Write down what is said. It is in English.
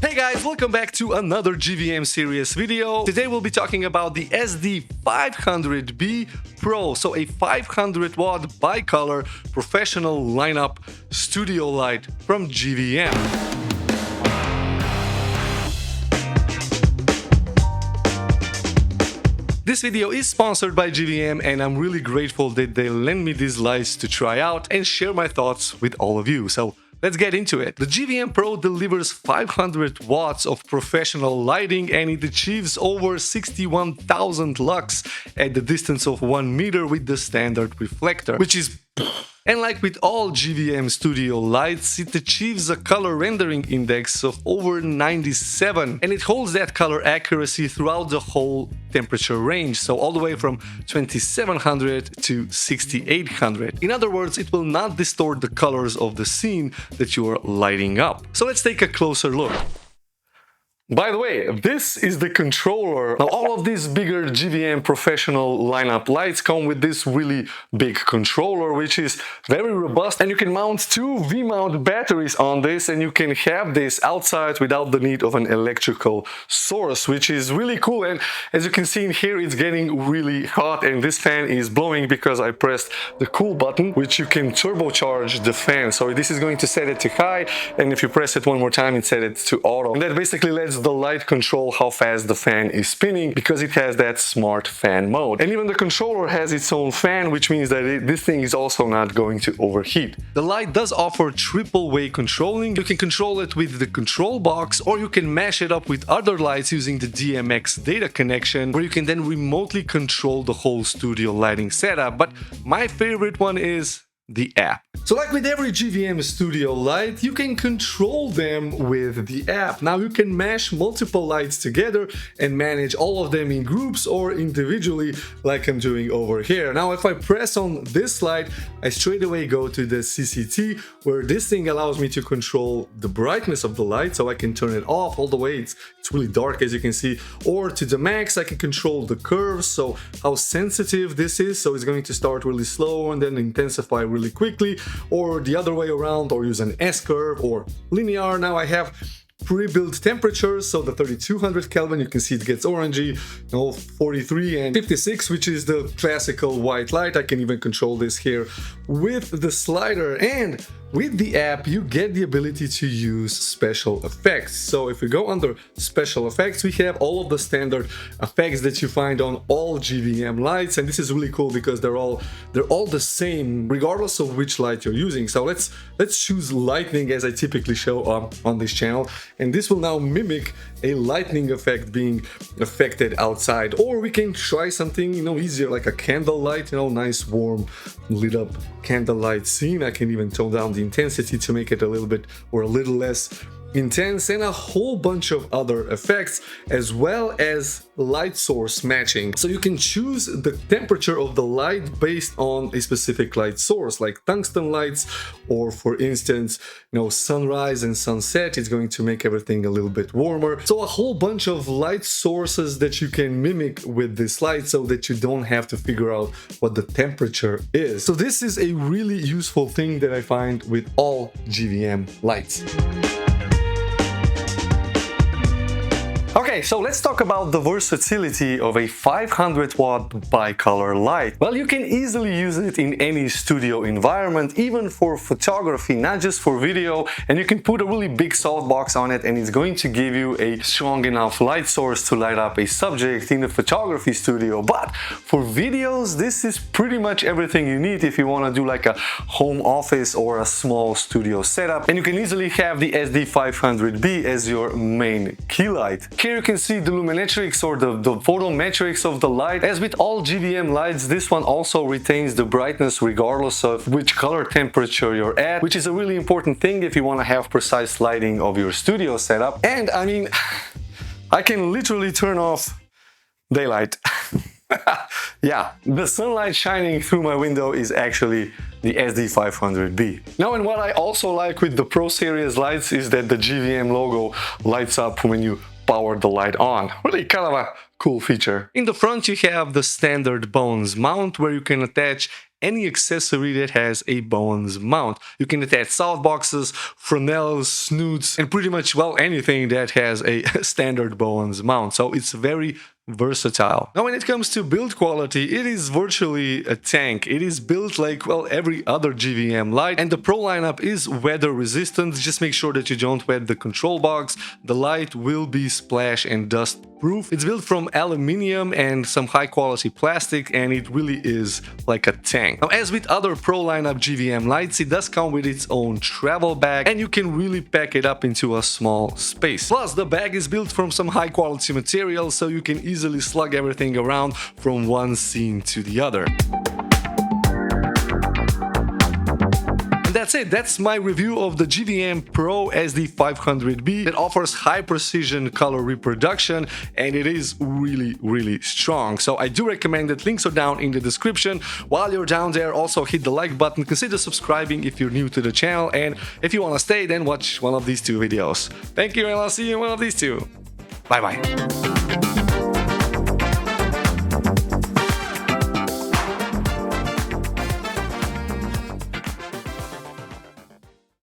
Hey guys, welcome back to another GVM series video. Today we'll be talking about the SD500B Pro, so a 500 watt bicolor professional lineup studio light from GVM. This video is sponsored by GVM and I'm really grateful that they lend me these lights to try out and share my thoughts with all of you. So let's get into it. The GVM Pro delivers 500 watts of professional lighting and it achieves over 61,000 lux at the distance of 1 meter with the standard reflector, which is... And like with all GVM studio lights, it achieves a color rendering index of over 97 and it holds that color accuracy throughout the whole temperature range, so all the way from 2700 to 6800. In other words, it will not distort the colors of the scene that you are lighting up. So let's take a closer look. By the way, this is the controller. Now all of these bigger GVM professional lineup lights come with this really big controller, which is very robust, and you can mount two V-mount batteries on this and you can have this outside without the need of an electrical source, which is really cool. And as you can see in here, it's getting really hot and this fan is blowing because I pressed the cool button, which you can turbocharge the fan. So this is going to set it to high, and if you press it one more time, it set it to auto. And that basically lets the light control how fast the fan is spinning because it has that smart fan mode. And even the controller has its own fan, which means that this thing is also not going to overheat. The light does offer triple-way controlling. You can control it with the control box, or you can mash it up with other lights using the DMX data connection, where you can then remotely control the whole studio lighting setup. But my favorite one is the app. So like with every GVM studio light, you can control them with the app. Now you can mash multiple lights together and manage all of them in groups or individually like I'm doing over here. Now if I press on this light, I straight away go to the CCT, where this thing allows me to control the brightness of the light, so I can turn it off all the way, it's really dark as you can see, or to the max. I can control the curves, so how sensitive this is, so it's going to start really slow and then intensify really quickly, or the other way around, or use an S-curve or linear. Now I have pre-built temperatures, so the 3200 Kelvin, you can see it gets orangey, 43 and 56, which is the classical white light. I can even control this here with the slider, and with the app you get the ability to use special effects. So if we go under special effects, we have all of the standard effects that you find on all GVM lights, and this is really cool because they're all the same regardless of which light you're using. So let's choose lightning, as I typically show on this channel, and this will now mimic a lightning effect being affected outside. Or we can try something easier, like a candle light, nice warm lit up candlelight scene. I can even tone down the intensity to make it a little bit or a little less intense, and a whole bunch of other effects, as well as light source matching. So you can choose the temperature of the light based on a specific light source, like tungsten lights, or for instance, sunrise and sunset. It's going to make everything a little bit warmer. So a whole bunch of light sources that you can mimic with this light, so that you don't have to figure out what the temperature is. So this is a really useful thing that I find with all GVM lights. Okay, so let's talk about the versatility of a 500 watt bicolor light. Well, you can easily use it in any studio environment, even for photography, not just for video, and you can put a really big softbox on it and it's going to give you a strong enough light source to light up a subject in a photography studio. But for videos, this is pretty much everything you need if you want to do like a home office or a small studio setup, and you can easily have the SD500B as your main key light. Here you can see the luminetrics or the photometrics of the light. As with all GVM lights, this one also retains the brightness regardless of which color temperature you're at, which is a really important thing if you want to have precise lighting of your studio setup. And I mean, I can literally turn off daylight. Yeah, the sunlight shining through my window is actually the SD500B. Now, and what I also like with the Pro Series lights is that the GVM logo lights up when you power the light on. Really kind of a cool feature. In the front you have the standard Bowens mount, where you can attach any accessory that has a Bowens mount. You can attach softboxes, Fresnels, snoots, and pretty much, well, anything that has a standard Bowens mount. So it's very versatile. Now when it comes to build quality, it is virtually a tank. It is built like, well, every other GVM light, and the Pro lineup is weather resistant. Just make sure that you don't wet the control box. The light will be splash and dust proof. It's built from aluminium and some high quality plastic, and it really is like a tank. Now as with other Pro lineup GVM lights, it does come with its own travel bag, and you can really pack it up into a small space. Plus the bag is built from some high quality material, so you can easily slug everything around from one scene to the other. And that's it, that's my review of the GVM Pro-SD500B that offers high precision color reproduction, and it is really strong. So I do recommend it. Links are down in the description. While you're down there, also hit the like button, consider subscribing if you're new to the channel, and if you want to stay, then watch one of these two videos. Thank you, and I'll see you in one of these two. Bye bye.